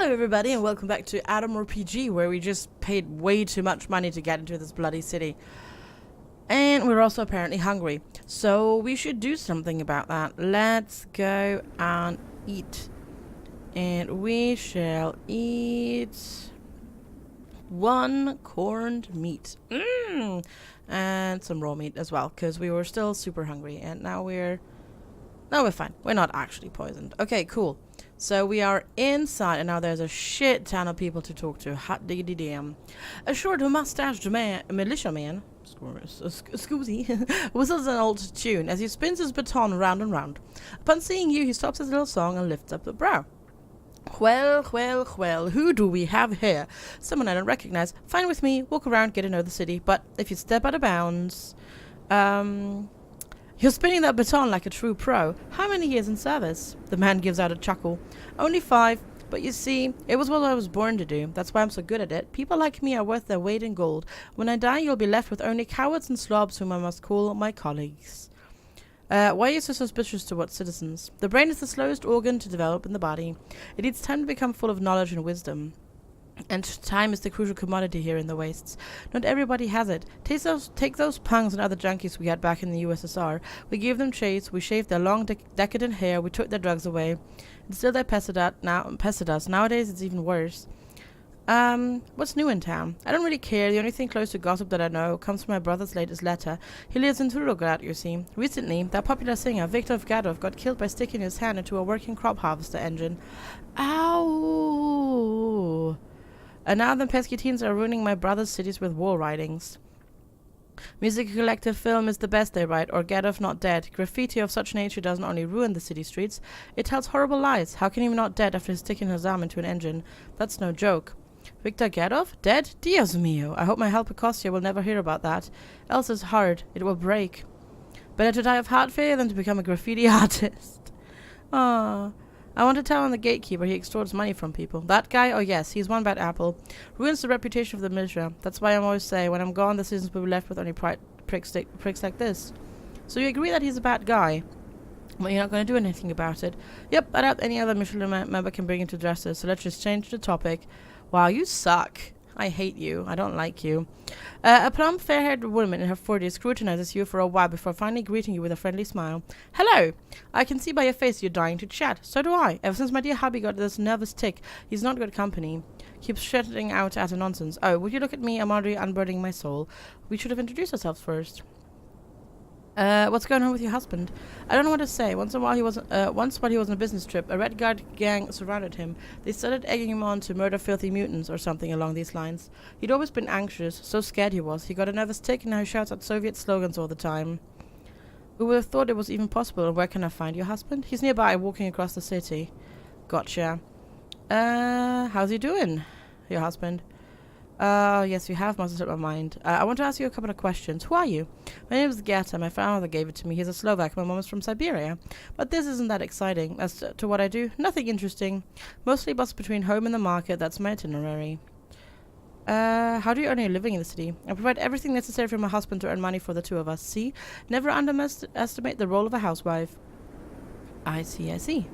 Hello everybody and welcome back to Adam RPG, where we just paid way too much money to get into this bloody city. And we're also apparently hungry. So we should do something about that. Let's go and eat. And we shall eat one corned meat. And some raw meat as well, because we were still super hungry. And now we're fine. We're not actually poisoned. Okay, cool. So we are inside, and now there's a shit ton of people to talk to. Hot diggity damn. A short mustached militiaman, excuse whistles an old tune as he spins his baton round and round. Upon seeing you, he stops his little song and lifts up a brow. Well, who do we have here? Someone I don't recognize. Fine with me, walk around, get to know the city, but if you step out of bounds, you're spinning that baton like a true pro. How many years in service? The man gives out a chuckle. Only 5, but you see, it was what I was born to do. That's why I'm so good at it. People like me are worth their weight in gold. When I die, you'll be left with only cowards and slobs whom I must call my colleagues. Why are you so suspicious towards citizens? The brain is the slowest organ to develop in the body. It needs time to become full of knowledge and wisdom. And time is the crucial commodity here in the wastes. Not everybody has it. Take those punks and other junkies we had back in the USSR. We gave them chase, we shaved their long decadent hair, we took their drugs away. And still they pestered us. Nowadays it's even worse. What's new in town? I don't really care. The only thing close to gossip that I know comes from my brother's latest letter. He lives in Turograd, you see. Recently, that popular singer, Viktor Gadov, got killed by sticking his hand into a working crop harvester engine. Ow! And now the pesky teens are ruining my brother's cities with war writings. Music collective film is the best they write, or Gadov not dead. Graffiti of such nature doesn't only ruin the city streets, it tells horrible lies. How can he be not dead after sticking his arm into an engine? That's no joke. Viktor Gadov? Dead? Dios mío. I hope my helper Kostya will never hear about that. Else it's hard. It will break. Better to die of heart failure than to become a graffiti artist. Ah. I want to tell on the gatekeeper he extorts money from people. That guy? Oh yes, he's one bad apple. Ruins the reputation of the militia. That's why I always say, when I'm gone, the citizens will be left with only pricks like this. So you agree that he's a bad guy? Well, you're not going to do anything about it. Yep, I doubt any other Michelin member can bring it to justice, so let's just change the topic. Wow, you suck. I hate you. I don't like you. A plump, fair-haired woman in her 40s scrutinizes you for a while before finally greeting you with a friendly smile. Hello! I can see by your face you're dying to chat. So do I. Ever since my dear hubby got this nervous tick, he's not good company. Keeps shutting out utter nonsense. Oh, would you look at me? I'm already unburdening my soul. We should have introduced ourselves first. What's going on with your husband? I don't know what to say. Once while he was on a business trip, a red guard gang surrounded him. They started egging him on to murder filthy mutants or something along these lines. He'd always been anxious, so scared he was. He got a nervous tick and now he shouts out Soviet slogans all the time. Who would have thought it was even possible? And where can I find your husband? He's nearby, walking across the city. Gotcha. How's he doing? Your husband? Yes, you have must have slipped my mind. I want to ask you a couple of questions. Who are you? My name is Gata. My father gave it to me. He's a Slovak. My mom is from Siberia. But this isn't that exciting. As to what I do, nothing interesting. Mostly bus between home and the market. That's my itinerary. How do you earn your living in the city? I provide everything necessary for my husband to earn money for the two of us. See? Never underestimate the role of a housewife. I see.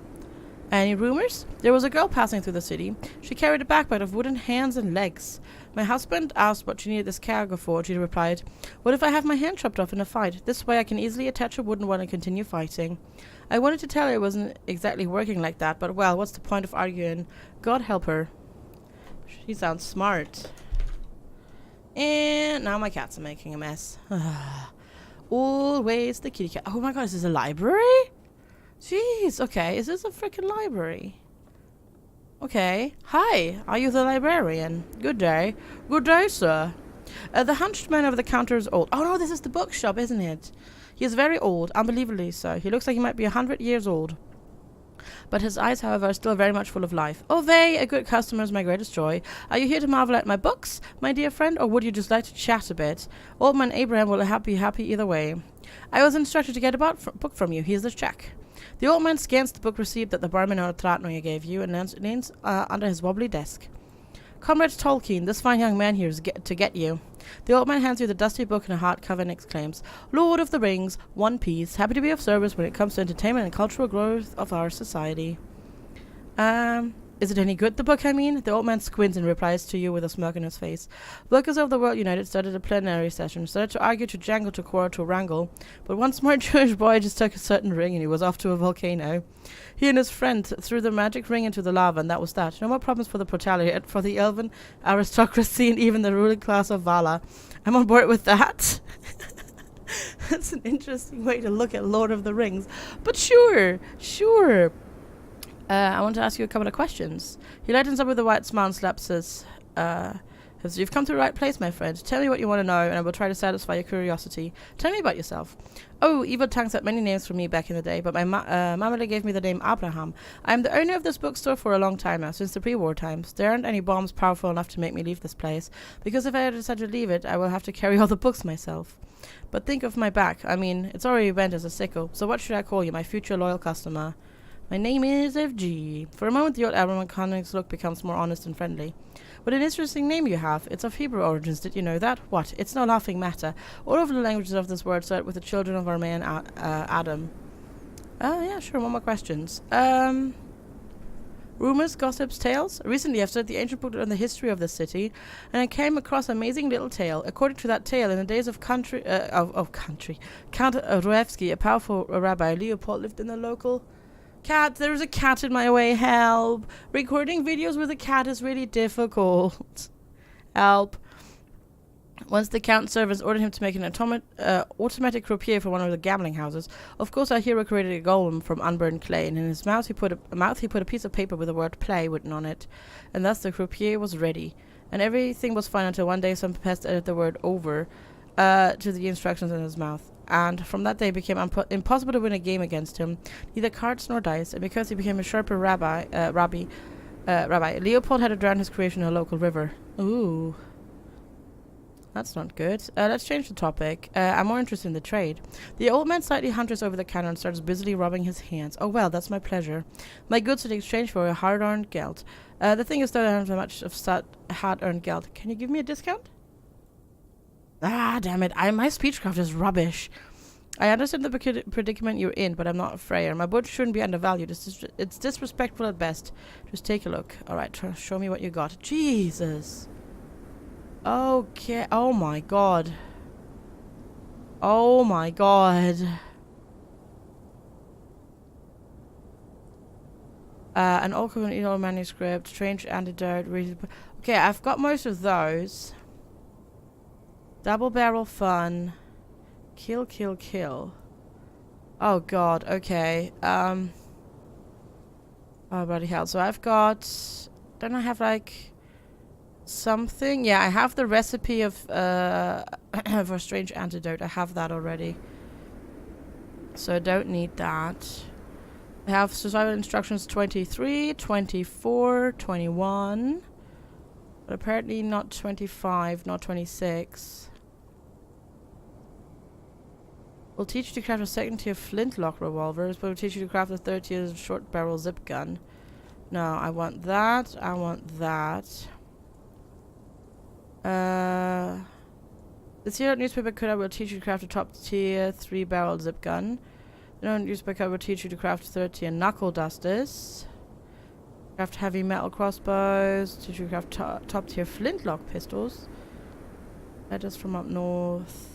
Any rumors? There was a girl passing through the city. She carried a backpack of wooden hands and legs. My husband asked what she needed this cargo for. She replied, "What if I have my hand chopped off in a fight? This way I can easily attach a wooden one and continue fighting." I wanted to tell her it wasn't exactly working like that, but well, what's the point of arguing? God help her. She sounds smart. And now my cats are making a mess. Always the kitty cat. Oh my god, is this a library? Jeez, okay, is this a freaking library? Okay, hi, are you the librarian? Good day. Good day, sir. The hunched man over the counter is old. Oh no, this is the bookshop, isn't it? He is very old, unbelievably so. He looks like he might be 100 years old. But his eyes, however, are still very much full of life. Oh, a good customer is my greatest joy. Are you here to marvel at my books, my dear friend, or would you just like to chat a bit? Old man Abraham will be happy either way. I was instructed to get a book from you. Here's the check. The old man scans the book receipt that the barman or Tratnoya gave you and leans under his wobbly desk. Comrade Tolkien, this fine young man here is to get you. The old man hands you the dusty book in a hardcover and exclaims, Lord of the Rings, One Piece, happy to be of service when it comes to entertainment and cultural growth of our society. Is it any good, the book, I mean? The old man squints and replies to you with a smirk on his face. Workers of the World United started a plenary session, started to argue, to jangle, to quarrel, to wrangle. But one smart Jewish boy just took a certain ring and he was off to a volcano. He and his friend threw the magic ring into the lava, and that was that. No more problems for the proletariat, for the elven aristocracy, and even the ruling class of Vala. I'm on board with that. That's an interesting way to look at Lord of the Rings. But sure. I want to ask you a couple of questions. He lightens up with a white smile and slaps his, you've come to the right place, my friend. Tell me what you want to know, and I will try to satisfy your curiosity. Tell me about yourself. Oh, evil tongues had many names for me back in the day, but my family gave me the name Abraham. I am the owner of this bookstore for a long time now, since the pre-war times. There aren't any bombs powerful enough to make me leave this place, because if I decide to leave it, I will have to carry all the books myself. But think of my back. I mean, it's already bent as a sickle, so what should I call you, my future loyal customer? My name is FG. For a moment, the old Abraham's look becomes more honest and friendly. What an interesting name you have. It's of Hebrew origins, did you know that? What? It's no laughing matter. All of the languages of this world start with the children of our man Adam. Yeah, sure, one more questions. Rumors, gossips, tales? Recently I've studied the ancient book on the history of the city, and I came across an amazing little tale. According to that tale, in the days of Count Ruevsky, a powerful rabbi, Leopold lived in the local... Cat, there's a cat in my way, help. Recording videos with a cat is really difficult. Help. Once the count's servants ordered him to make an automatic croupier for one of the gambling houses. Of course, our hero created a golem from unburned clay, and in his mouth he put a piece of paper with the word play written on it. And thus the croupier was ready. And everything was fine until one day some pest added the word over to the instructions in his mouth. And from that day it became impossible to win a game against him, neither cards nor dice, and because he became a sharper rabbi, Leopold had to drown his creation in a local river. Ooh. That's not good. Let's change the topic. I'm more interested in the trade. The old man slightly hunters over the counter and starts busily rubbing his hands. Oh well, that's my pleasure. My goods in exchange for a hard-earned geld. The thing is that I don't have much of hard-earned geld. Can you give me a discount? Ah, damn it. My speechcraft is rubbish. I understand the predicament you're in, but I'm not a frayer. My book shouldn't be undervalued. It's disrespectful at best. Just take a look. Alright, show me what you got. Jesus. Okay. Oh my god. Oh my god. An old Covenant manuscript, strange antidote. Okay, I've got most of those. Double barrel fun. Kill, kill, kill. Oh god, okay. Oh bloody hell. So I've got... Don't I have like... something? Yeah, I have the recipe of for strange antidote. I have that already. So I don't need that. I have survival instructions 23, 24, 21. But apparently not 25, not 26. We'll teach you to craft a second tier flintlock revolvers, but we'll teach you to craft a third tier short barrel zip gun. No, I want that. I want that. This here newspaper cutter will teach you to craft a top tier 3 barrel zip gun. The newspaper cutter will teach you to craft third tier knuckle dusters. Craft heavy metal crossbows. Teach you to craft top tier flintlock pistols. Letters from up north.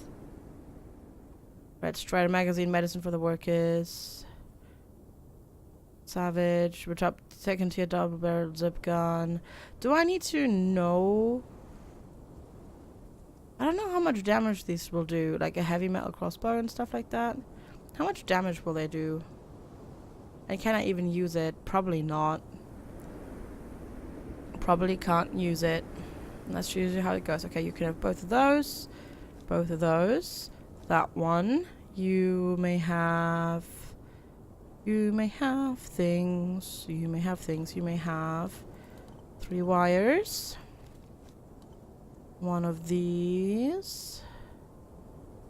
Red Strider magazine, medicine for the workers. Savage, we're top second tier double barrel zip gun. Do I need to know? I don't know how much damage these will do, like a heavy metal crossbow and stuff like that. How much damage will they do? And can I even use it? Probably not. Probably can't use it. That's usually how it goes. Okay, you can have both of those. Both of those. That one. You may have things. You may have things. You may have 3 wires. One of these.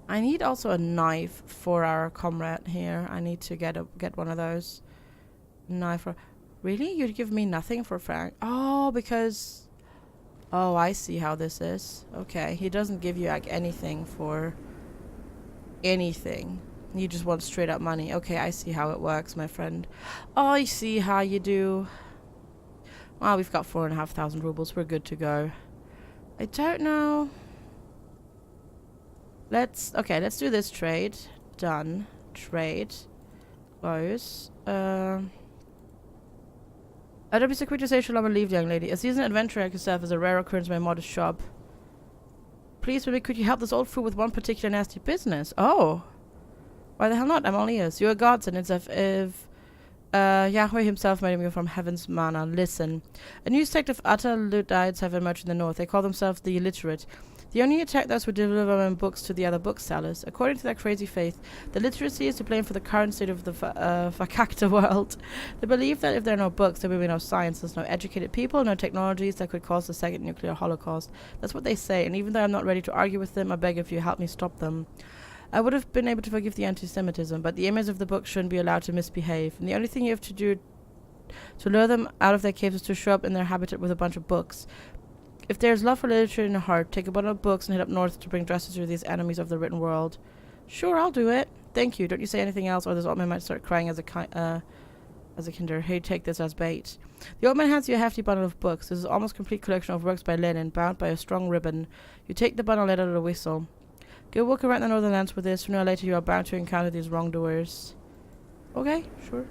I need also a knife for our comrade here. I need to get one of those. Knife for... Really? You'd give me nothing for Frank? Oh, because... Oh, I see how this is. Okay, he doesn't give you like anything for... anything. You just want straight up money. Okay, I see how it works, my friend. Oh, I see how you do. Well, we've got 4,500 rubles. We're good to go. I don't know. Let's do this trade. Done. Trade. Close. I don't be so quick to say shalom and leave, young lady. A seasoned adventurer like yourself is a rare occurrence in my modest shop. Please, maybe could you help this old fool with one particular nasty business? Oh. Why the hell not? I'm all ears. You're a godsend. It's if Yahweh himself made me from heaven's manna. Listen. A new sect of utter Luddites have emerged in the north. They call themselves the illiterate. They only attack those who deliver them books to the other booksellers. According to their crazy faith, the literacy is to blame for the current state of the fakakta world. They believe that if there are no books, there will be no science, there's no educated people, no technologies that could cause the second nuclear holocaust. That's what they say, and even though I'm not ready to argue with them, I beg of you, help me stop them. I would have been able to forgive the anti-Semitism, but the emirs of the book shouldn't be allowed to misbehave, and the only thing you have to do to lure them out of their caves is to show up in their habitat with a bunch of books. If there's love for literature in your heart, take a bundle of books and head up north to bring justice to these enemies of the written world. Sure, I'll do it. Thank you. Don't you say anything else, or this old man might start crying as a kinder. Hey, take this as bait. The old man hands you a hefty bundle of books. This is almost complete collection of works by Lenin, bound by a strong ribbon. You take the bundle and let out a whistle. Go walk around the northern lands with this. Sooner or later you are bound to encounter these wrongdoers. Okay, sure.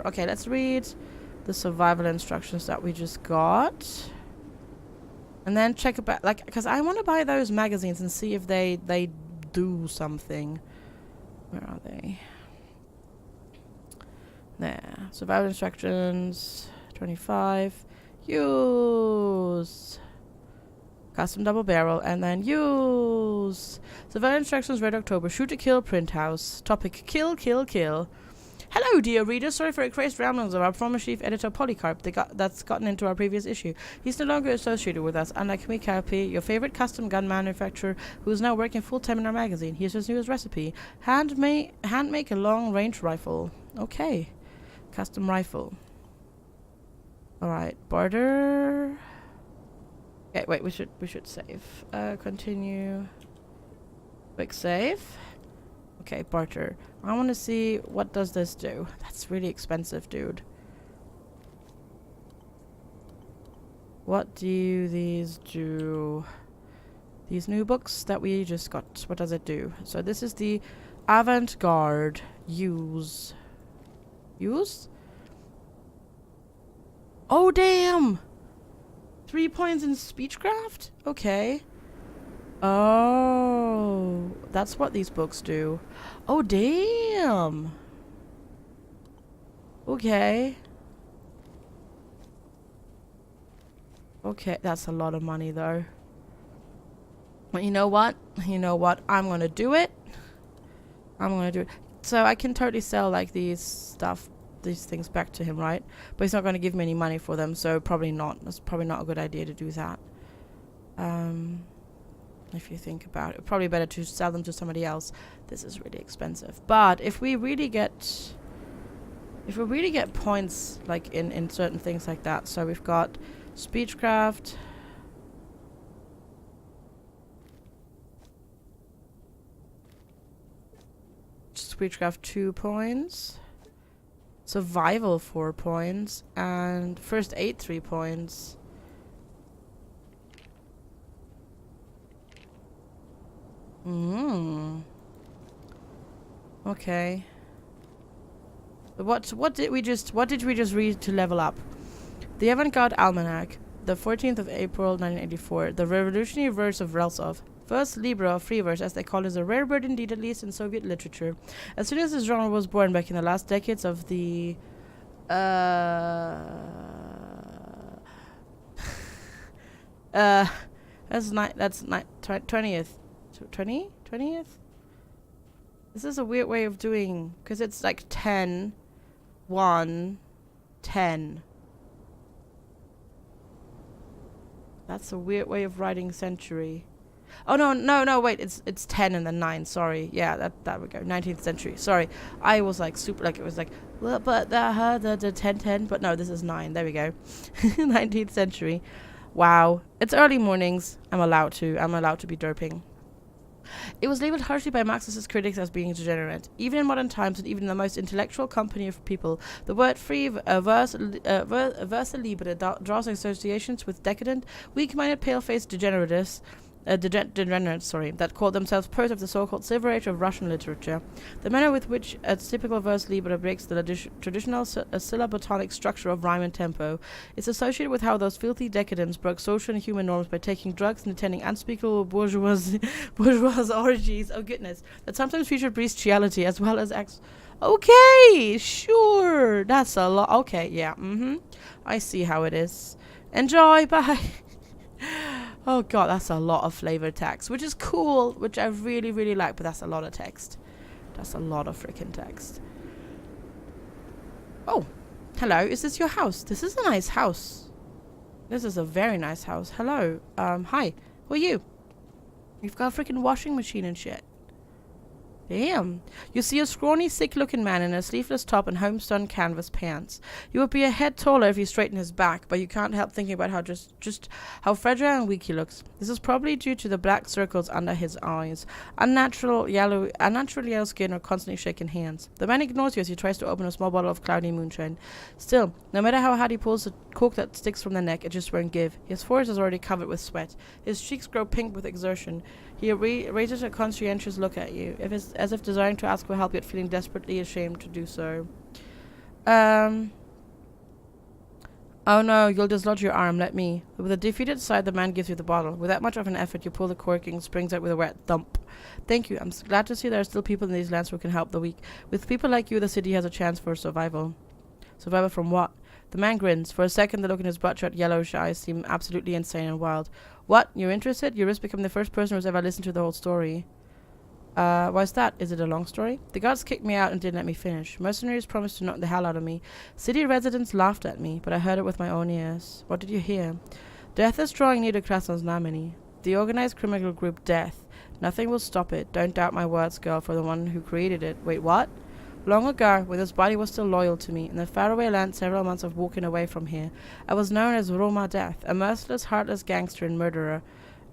Okay, let's read the survival instructions that we just got. And then check about, like, because I want to buy those magazines and see if they do something. Where are they? There. Survival instructions. 25. Use. Custom double barrel. And then use. Survival instructions, Red October. Shoot to kill, print house. Topic, kill, kill, kill. Hello, dear reader. Sorry for a crazed ramblings of our former chief editor Polycarp that's gotten into our previous issue. He's no longer associated with us, unlike me, Calpe, your favorite custom gun manufacturer, who is now working full-time in our magazine. Here's his newest recipe. Hand make a long-range rifle. Okay. Custom rifle. Alright, barter. Okay, wait, we should save. Continue. Quick save. Okay, barter. I want to see what does this do. That's really expensive, dude. What do these do? These new books that we just got. What does it do? So this is the avant-garde. Use. Use? Oh, damn! 3 points in speechcraft? Okay. Oh, that's what these books do. Oh, damn. Okay. Okay, that's a lot of money, though. But you know what? I'm gonna do it. So I can totally sell, like, these things back to him, right? But he's not gonna give me any money for them, so probably not. That's probably not a good idea to do that. If you think about it, probably better to sell them to somebody else. This is really expensive. But if we really get points, like in certain things like that, so we've got speechcraft. Speechcraft 2 points. Survival 4 points. And first aid 3 points. Okay. What did we just read to level up? The Avant-Garde Almanac, the 14th of April 1984, the revolutionary verse of Reltsov. First Libra of free verse, as they call it, is a rare bird indeed, at least in Soviet literature. As soon as this genre was born back in the last decades of the that's 20th. 20th? This is a weird way of doing, because it's like 10, 1, 10. That's a weird way of writing century. Oh, no, wait, it's 10 and then 9, sorry. Yeah, that would go. 19th century, sorry. I was like super, like, it was like, well, but the 10, but no, this is 9, there we go. 19th century. Wow. It's early mornings. I'm allowed to be derping. It was labeled harshly by Marxist critics as being degenerate. Even in modern times, and even in the most intellectual company of people, the word free versa libre draws associations with decadent, weak-minded, pale-faced degenerates that called themselves poets of the so-called Silver Age of Russian literature. The manner with which a typical verse libre breaks the traditional syllabotonic structure of rhyme and tempo is associated with how those filthy decadents broke social and human norms by taking drugs and attending unspeakable bourgeois orgies, oh goodness, that sometimes featured bestiality as well as Okay, sure, that's a lot. Okay, yeah, I see how it is. Enjoy, bye. Oh god, that's a lot of flavor text, which is cool, which I really, really like, but that's a lot of text. That's a lot of freaking text. Oh, hello, is this your house? This is a nice house. This is a very nice house. Hello, hi, who are you? You've got a freaking washing machine and shit. Damn. You see a scrawny, sick-looking man in a sleeveless top and homespun canvas pants. He would be a head taller if he straightened his back, but you can't help thinking about how just how fragile and weak he looks. This is probably due to the black circles under his eyes, unnatural yellow skin, or constantly shaking hands. The man ignores you as he tries to open a small bottle of cloudy moonshine. Still, no matter how hard he pulls the cork that sticks from the neck, it just won't give. His forehead is already covered with sweat. His cheeks grow pink with exertion. He raises a conscientious look at you, as if desiring to ask for help, yet feeling desperately ashamed to do so. Oh no, you'll dislodge your arm, let me. With a defeated sigh, the man gives you the bottle. Without much of an effort, you pull the corking, springs out with a wet thump. Thank you, I'm glad to see there are still people in these lands who can help the weak. With people like you, the city has a chance for survival. Survival from what? The man grins. For a second, the look in his bloodshot yellowish eyes seemed absolutely insane and wild. What? You're interested? You risk becoming the first person who's ever listened to the whole story. Why's that? Is it a long story? The guards kicked me out and didn't let me finish. Mercenaries promised to knock the hell out of me. City residents laughed at me, but I heard it with my own ears. What did you hear? Death is drawing near to Krasnoznamenny. The organized criminal group Death. Nothing will stop it. Don't doubt my words, girl, for the one who created it. Wait, what? Long ago, when his body was still loyal to me, in the faraway land several months of walking away from here, I was known as Roma Death, a merciless, heartless gangster and murderer,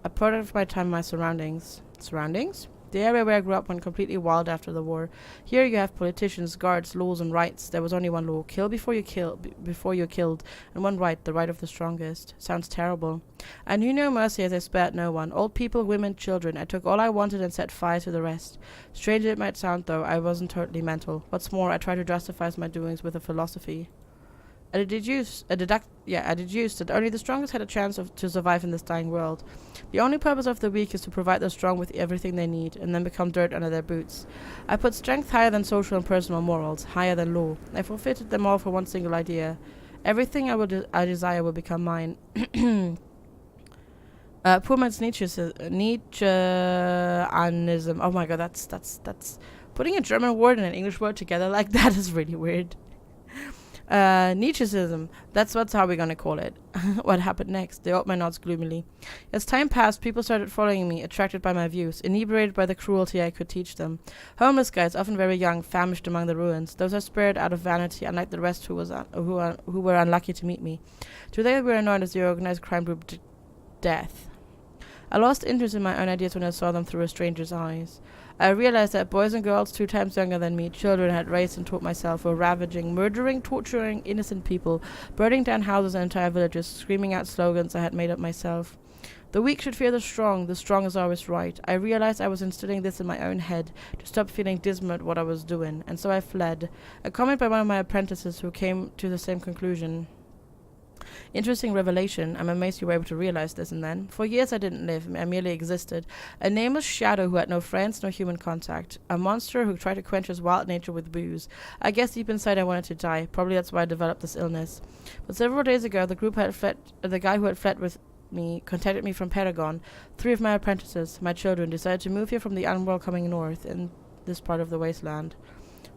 a product of my time and my surroundings. Surroundings? The area where I grew up went completely wild after the war. Here you have politicians, guards, laws, and rights. There was only one law: kill before you're killed, and one right, the right of the strongest. Sounds terrible. I knew no mercy as I spared no one. Old people, women, children. I took all I wanted and set fire to the rest. Strange it might sound, though, I wasn't totally mental. What's more, I tried to justify my doings with a philosophy. I deduced that only the strongest had a chance to survive in this dying world. The only purpose of the weak is to provide the strong with everything they need, and then become dirt under their boots. I put strength higher than social and personal morals, higher than law. I forfeited them all for one single idea. Everything I desire will become mine. Poor man's Nietzscheanism. Oh my god, that's putting a German word and an English word together like that is really weird. Nietzscheanism. That's how we're gonna call it. What happened next? The old man nods gloomily. As time passed, people started following me, attracted by my views, inebriated by the cruelty I could teach them. Homeless guys, often very young, famished among the ruins. Those I spared out of vanity, unlike the rest who were unlucky to meet me. Today we are known as the organized crime group Death. I lost interest in my own ideas when I saw them through a stranger's eyes. I realized that boys and girls 2 times younger than me, children I had raised and taught myself, were ravaging, murdering, torturing innocent people, burning down houses and entire villages, screaming out slogans I had made up myself. The weak should fear the strong is always right. I realized I was instilling this in my own head to stop feeling dismal at what I was doing, and so I fled. A comment by one of my apprentices who came to the same conclusion. Interesting revelation. I'm amazed you were able to realize this. And then, for years I didn't live, I merely existed. A nameless shadow who had no friends, no human contact. A monster who tried to quench his wild nature with booze. I guess deep inside I wanted to die. Probably that's why I developed this illness. But several days ago, the guy who had fled with me contacted me from Paragon. 3 of my apprentices, my children, decided to move here from the unwelcoming north in this part of the wasteland.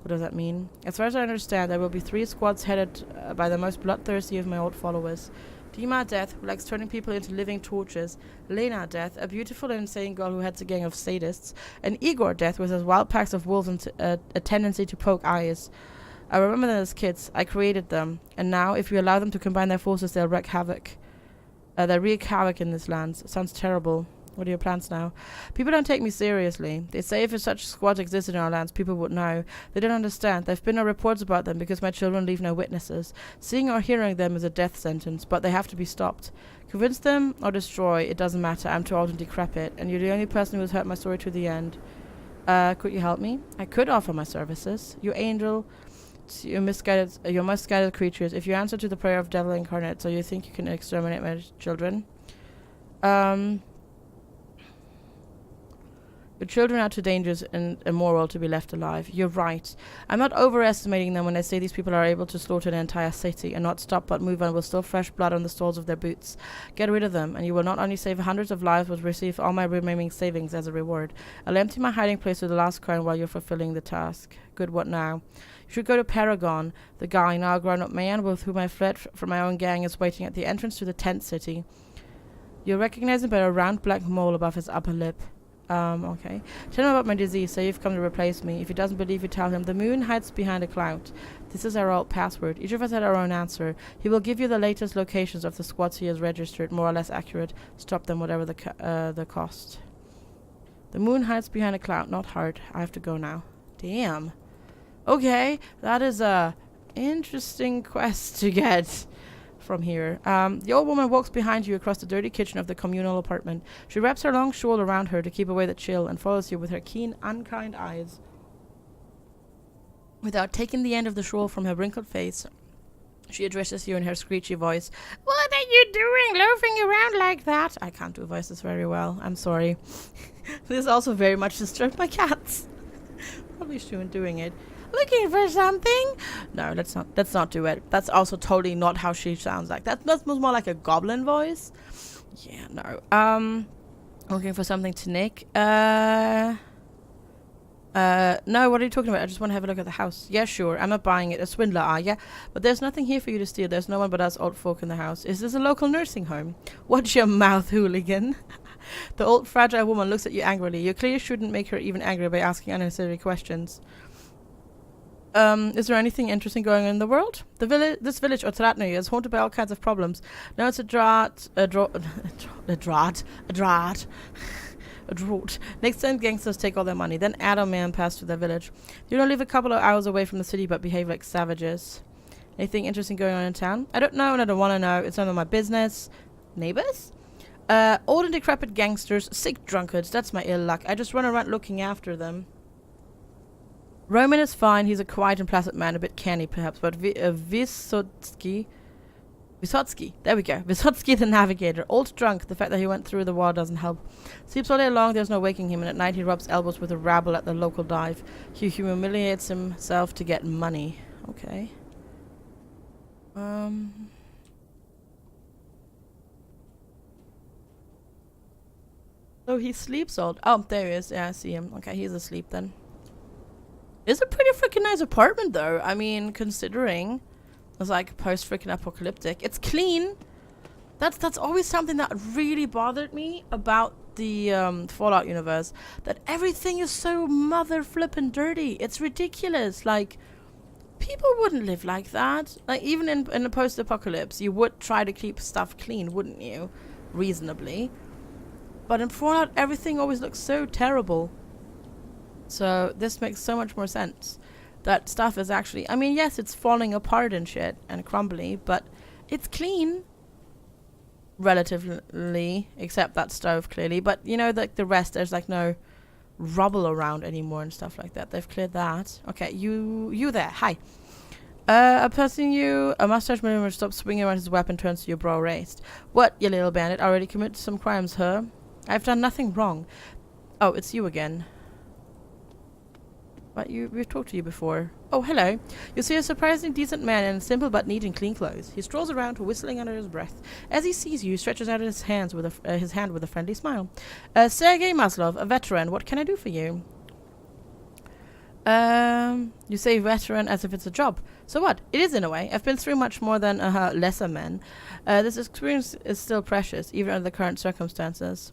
What does that mean? As far as I understand, there will be 3 squads headed by the most bloodthirsty of my old followers. Dima Death, who likes turning people into living torches. Lena Death, a beautiful and insane girl who heads a gang of sadists. And Igor Death, with his wild packs of wolves and a tendency to poke eyes. I remember them as kids. I created them. And now, if we allow them to combine their forces, they'll wreak havoc. They'll wreak havoc in this land. Sounds terrible. What are your plans now? People don't take me seriously. They say if such squads existed in our lands, people would know. They don't understand. There've been no reports about them because my children leave no witnesses. Seeing or hearing them is a death sentence, but they have to be stopped. Convince them or destroy, it doesn't matter. I'm too old and decrepit, and you're the only person who has heard my story to the end. Could you help me? I could offer my services. You angel, you're misguided creatures. If you answer to the prayer of devil incarnate, so you think you can exterminate my children? Your children are too dangerous and immoral to be left alive. You're right. I'm not overestimating them when I say these people are able to slaughter an entire city and not stop but move on with still fresh blood on the soles of their boots. Get rid of them, and you will not only save hundreds of lives but receive all my remaining savings as a reward. I'll empty my hiding place with the last coin while you're fulfilling the task. Good, what now? You should go to Paragon. The guy, now a grown-up man with whom I fled from my own gang, is waiting at the entrance to the tent city. You'll recognize him by a round black mole above his upper lip. Okay. Tell him about my disease, say you've come to replace me. If he doesn't believe you, tell him the moon hides behind a cloud. This is our old password. Each of us had our own answer. He will give you the latest locations of the squads he has registered, more or less accurate. Stop them, whatever the cost. The moon hides behind a cloud. Not hard. I have to go now. Damn. Okay, that is a interesting quest to get from here. The old woman walks behind you across the dirty kitchen of the communal apartment. She wraps her long shawl around her to keep away the chill and follows you with her keen, unkind eyes. Without taking the end of the shawl from her wrinkled face, she addresses you in her screechy voice. What are you doing, loafing around like that? I can't do voices very well. I'm sorry. This also very much disturbed my cats. Probably shouldn't doing it. Looking for something? No, let's not do it. That's also totally not how she sounds like. That was more like a goblin voice. Yeah, no. Looking for something to nick. No, what are you talking about? I just want to have a look at the house. Yeah, sure. I'm not buying it. A swindler, are ya? But there's nothing here for you to steal. There's no one but us old folk in the house. Is this a local nursing home? Watch your mouth, hooligan. The old fragile woman looks at you angrily. You clearly shouldn't make her even angry by asking unnecessary questions. Is there anything interesting going on in the world? This village, Otratny, is haunted by all kinds of problems. Now it's a drought. Next time gangsters take all their money, then Adam man pass through their village. You don't live a couple of hours away from the city but behave like savages. Anything interesting going on in town? I don't know and I don't want to know. It's none of my business. Neighbors? Old and decrepit gangsters, sick drunkards. That's my ill luck. I just run around looking after them. Roman is fine. He's a quiet and placid man, a bit canny perhaps, but Vysotsky, there we go. Vysotsky the navigator, old drunk. The fact that he went through the war doesn't help. Sleeps all day long, there's no waking him, and at night he rubs elbows with a rabble at the local dive. He humiliates himself to get money. Okay. So he sleeps all... Oh, there he is. Yeah, I see him. Okay, he's asleep then. It's a pretty freaking nice apartment, though. I mean, considering it's like post-freaking apocalyptic. It's clean. That's always something that really bothered me about the Fallout universe. That everything is so mother flippin' dirty. It's ridiculous. Like, people wouldn't live like that. Like, even in a post-apocalypse, you would try to keep stuff clean, wouldn't you? Reasonably. But in Fallout, everything always looks so terrible. So this makes so much more sense. That stuff is actually... I mean, yes, it's falling apart and shit and crumbly, but it's clean. Relatively. Except that stove, clearly. But, you know, the rest, there's like no rubble around anymore and stuff like that. They've cleared that. Okay, you there. Hi. Opposing you, a mustache maneuver stops swinging around his weapon, turns to your brow raised. What, you little bandit? Already committed some crimes, huh? I've done nothing wrong. Oh, it's you again. But we've talked to you before. Oh, hello. You see a surprisingly decent man in simple but neat and clean clothes. He strolls around, whistling under his breath. As he sees you, he stretches out his hand with a friendly smile. Sergei Maslov, a veteran. What can I do for you? You say veteran as if it's a job. So what? It is in a way. I've been through much more than lesser men. This experience is still precious, even under the current circumstances.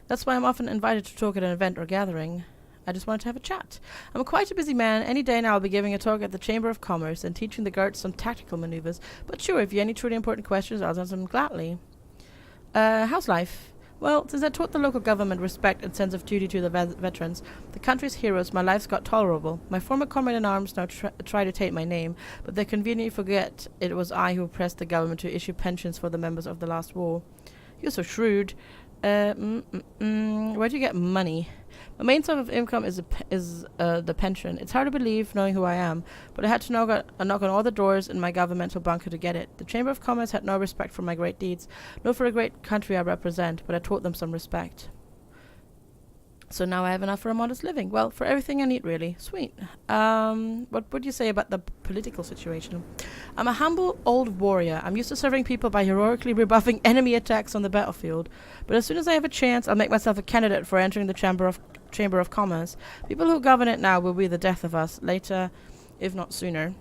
That's why I'm often invited to talk at an event or gathering. I just wanted to have a chat. I'm quite a busy man. Any day now I'll be giving a talk at the Chamber of Commerce and teaching the guards some tactical maneuvers. But sure, if you have any truly important questions, I'll answer them gladly. How's life? Well, since I taught the local government respect and sense of duty to the veterans, the country's heroes, my life's got tolerable. My former comrade in arms now try to take my name, but they conveniently forget it was I who pressed the government to issue pensions for the members of the last war. You're so shrewd. Where do you get money? My main source of income is the pension. It's hard to believe, knowing who I am, but I had to knock on all the doors in my governmental bunker to get it. The Chamber of Commerce had no respect for my great deeds, nor for a great country I represent, but I taught them some respect. So now I have enough for a modest living. Well, for everything I need, really. Sweet. What would you say about the political situation? I'm a humble old warrior. I'm used to serving people by heroically rebuffing enemy attacks on the battlefield. But as soon as I have a chance, I'll make myself a candidate for entering the Chamber of Commerce. People who govern it now will be the death of us later, if not sooner.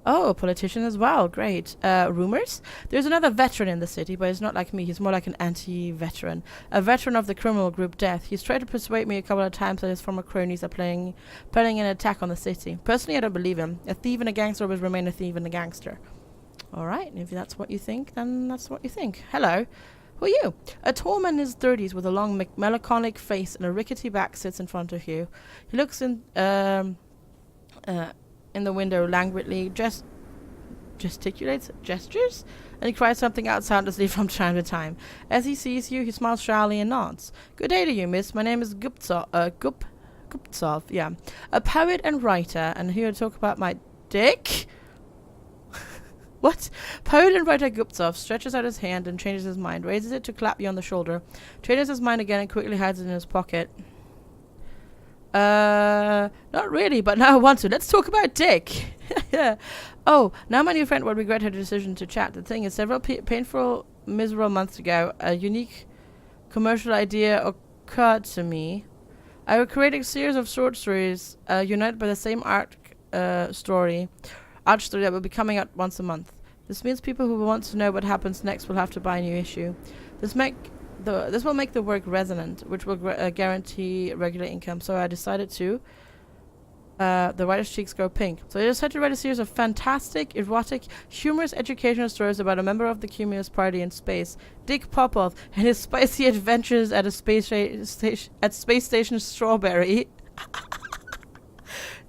Oh, a politician as well. Great. Rumors? There's another veteran in the city, but he's not like me. He's more like an anti-veteran. A veteran of the criminal group Death. He's tried to persuade me a couple of times that his former cronies are planning an attack on the city. Personally, I don't believe him. A thief and a gangster always remain a thief and a gangster. Alright, if that's what you think, then that's what you think. Hello. Who are you? A tall man in his 30s with a long melancholic face and a rickety back sits in front of you. He looks in the window languidly, gesticulates, gestures, and he cries something out soundlessly from time to time. As he sees you, he smiles shyly and nods. Good day to you, miss. My name is Guptsov, yeah. A poet and writer, and here to talk about my dick? What? Poet and writer Guptsov stretches out his hand and changes his mind, raises it to clap you on the shoulder, changes his mind again and quickly hides it in his pocket. Not really, but now I want to. Let's talk about dick. Yeah. Oh, now my new friend will regret her decision to chat. The thing is, several painful, miserable months ago, a unique commercial idea occurred to me. I will create a series of short stories, united by the same arch story that will be coming out once a month. This means people who want to know what happens next will have to buy a new issue. This will make the work resonant, which will guarantee regular income. So I decided to. The writer's cheeks go pink. So I decided to write a series of fantastic, erotic, humorous educational stories about a member of the Communist Party in space, Dick Popov, and his spicy adventures at a space station Strawberry.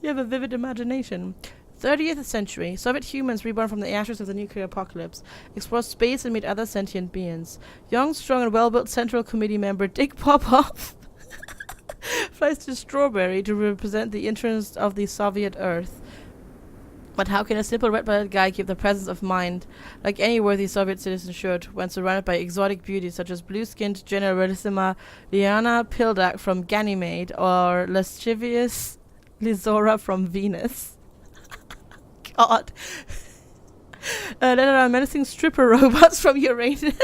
You have a vivid imagination. 30th century. Soviet humans reborn from the ashes of the nuclear apocalypse explore space and meet other sentient beings. Young, strong, and well-built Central Committee member Dick Popov flies to Strawberry to represent the interests of the Soviet Earth. But how can a simple red-blooded guy keep the presence of mind like any worthy Soviet citizen should when surrounded by exotic beauties such as blue-skinned Generalissima Liana Pildak from Ganymede or lascivious Lizora from Venus? God. Then there are menacing stripper robots from Uranus.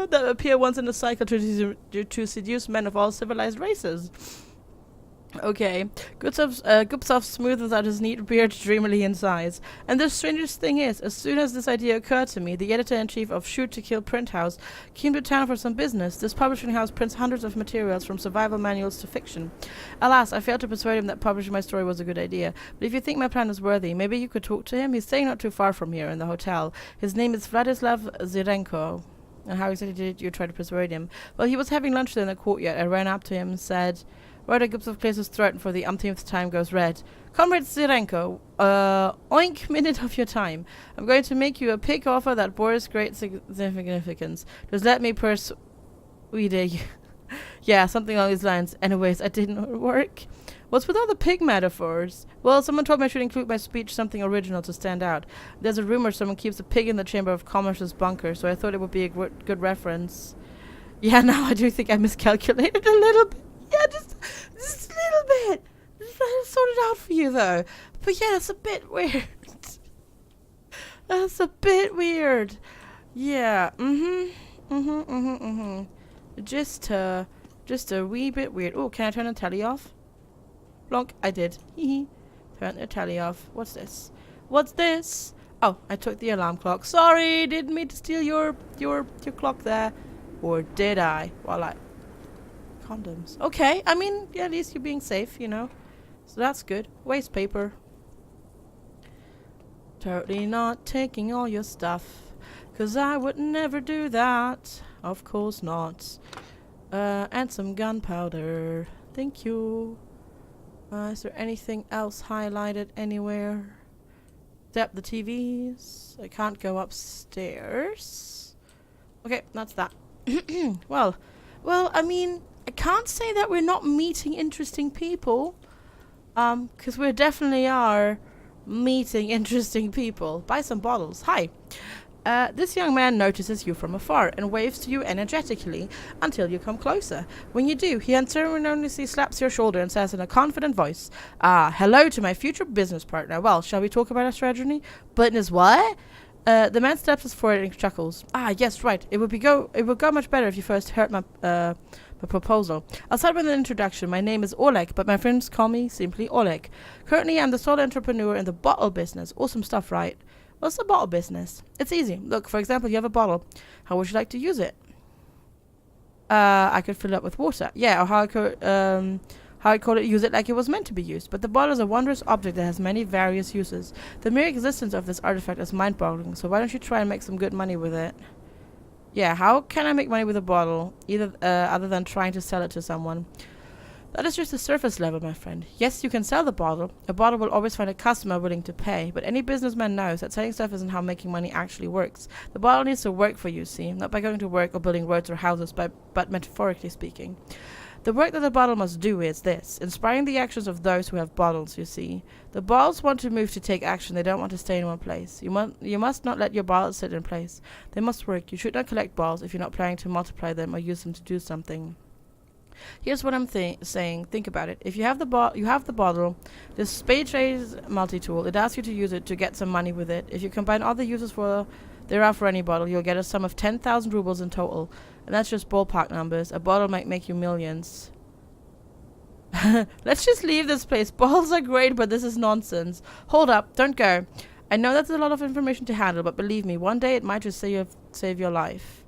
That appear once in a cycle to seduce men of all civilized races. Okay. Guptsov smoothes out his neat beard dreamily in sighs. And the strangest thing is, as soon as this idea occurred to me, the editor-in-chief of Shoot to Kill Print House came to town for some business. This publishing house prints hundreds of materials from survival manuals to fiction. Alas, I failed to persuade him that publishing my story was a good idea. But if you think my plan is worthy, maybe you could talk to him. He's staying not too far from here in the hotel. His name is Vladislav Zirenko. And how exactly did you try to persuade him? Well, he was having lunch there in the courtyard. I ran up to him and said... Writer Guptsov clears his throat and for the umpteenth time goes red. Comrade Zirenko, oink minute of your time. I'm going to make you a pick offer that bores great significance. Just let me persuade you. Yeah, something along these lines. Anyways, I didn't work. What's with all the pig metaphors? Well, someone told me I should include my speech something original to stand out. There's a rumor someone keeps a pig in the Chamber of Commerce's bunker, so I thought it would be a good reference. Yeah, now I do think I miscalculated a little bit. Yeah, just a little bit. Just trying to sort it out for you, though. But yeah, that's a bit weird. That's a bit weird. Yeah. Just a wee bit weird. Oh, can I turn the telly off? Blonk. I did. Turn the telly off. What's this? What's this? Oh, I took the alarm clock. Sorry, didn't mean to steal your clock there. Or did I? Well, condoms. Okay, I mean, yeah, at least you're being safe, you know. So that's good. Waste paper. Totally not taking all your stuff, 'cause I would never do that. Of course not. And some gunpowder. Thank you. Is there anything else highlighted anywhere? Except the TVs. I can't go upstairs. Okay, that's that. well, I mean, I can't say that we're not meeting interesting people. 'Cause we definitely are meeting interesting people. Buy some bottles. Hi. This young man notices you from afar and waves to you energetically until you come closer. When you do, he unceremoniously slaps your shoulder and says in a confident voice, hello to my future business partner. Well, shall we talk about our strategy? Business what? The man steps forward and chuckles. Yes, right. It would go much better if you first heard my proposal. I'll start with an introduction. My name is Oleg, but my friends call me simply Oleg. Currently, I'm the sole entrepreneur in the bottle business. Awesome stuff, right? What's the bottle business? It's easy. Look, for example, you have a bottle. How would you like to use it? I could fill it up with water. Yeah, or how I call it, use it like it was meant to be used. But the bottle is a wondrous object that has many various uses. The mere existence of this artifact is mind-boggling, so why don't you try and make some good money with it? Yeah, how can I make money with a bottle, other than trying to sell it to someone? That is just the surface level, my friend. Yes, you can sell the bottle. A bottle will always find a customer willing to pay, but any businessman knows that selling stuff isn't how making money actually works. The bottle needs to work for you, see? Not by going to work or building roads or houses, but metaphorically speaking. The work that the bottle must do is this, inspiring the actions of those who have bottles, you see. The bottles want to move to take action. They don't want to stay in one place. You must not let your bottles sit in place. They must work. You should not collect bottles if you're not planning to multiply them or use them to do something. Here's what I'm saying. Think about it. If you have the bottle, this spade trays multi-tool. It asks you to use it to get some money with it. If you combine all the uses there are for any bottle, you'll get a sum of 10,000 rubles in total. And that's just ballpark numbers. A bottle might make you millions. Let's just leave this place. Bottles are great, but this is nonsense. Hold up. Don't go. I know that's a lot of information to handle, but believe me, one day it might just save your life.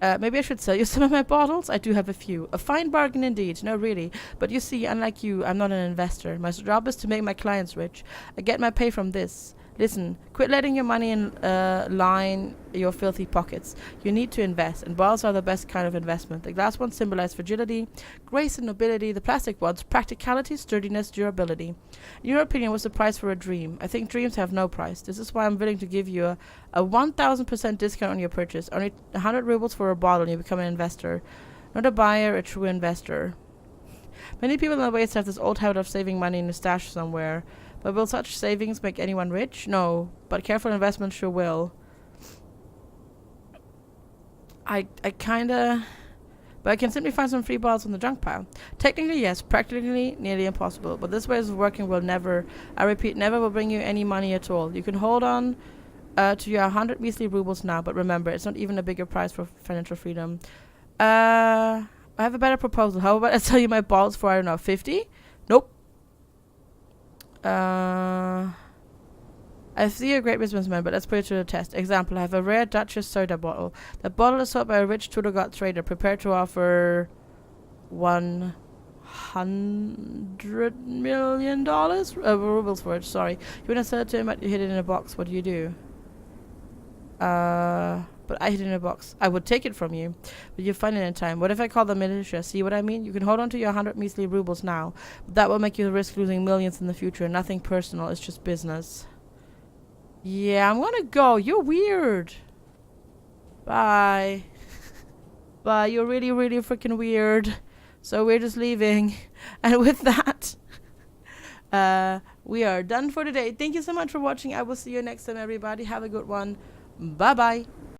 Maybe I should sell you some of my bottles? I do have a few. A fine bargain indeed. No, really. But you see, unlike you, I'm not an investor. My job is to make my clients rich. I get my pay from this. Listen, quit letting your money line your filthy pockets. You need to invest, and bottles are the best kind of investment. The glass ones symbolize fragility, grace and nobility. The plastic ones, practicality, sturdiness, durability. In your opinion, what's the price for a dream? I think dreams have no price. This is why I'm willing to give you a 1,000% discount on your purchase. Only 100 rubles for a bottle and you become an investor. Not a buyer, a true investor. Many people in the West have this old habit of saving money in a stash somewhere. But will such savings make anyone rich? No, but careful investment sure will. But I can simply find some free bottles in the junk pile. Technically, yes. Practically, nearly impossible. But this way of working will never, I repeat, never will bring you any money at all. You can hold on to your 100 measly rubles now, but remember, it's not even a bigger price for financial freedom. I have a better proposal. How about I sell you my bottles for, I don't know, 50? Nope. I see you're a great businessman, but let's put it to the test. Example, I have a rare Duchess soda bottle. The bottle is sold by a rich Tudor trader prepared to offer $100 million rubles for it. Sorry. You want to sell it to him, but you hid it in a box. What do you do? But I hid it in a box. I would take it from you, but you'll find it in time. What if I call the militia? See what I mean? You can hold on to your 100 measly rubles now, but that will make you risk losing millions in the future. Nothing personal. It's just business. Yeah, I'm gonna go. You're weird. Bye. Bye. You're really, really freaking weird. So we're just leaving. And with that, we are done for today. Thank you so much for watching. I will see you next time, everybody. Have a good one. Bye-bye.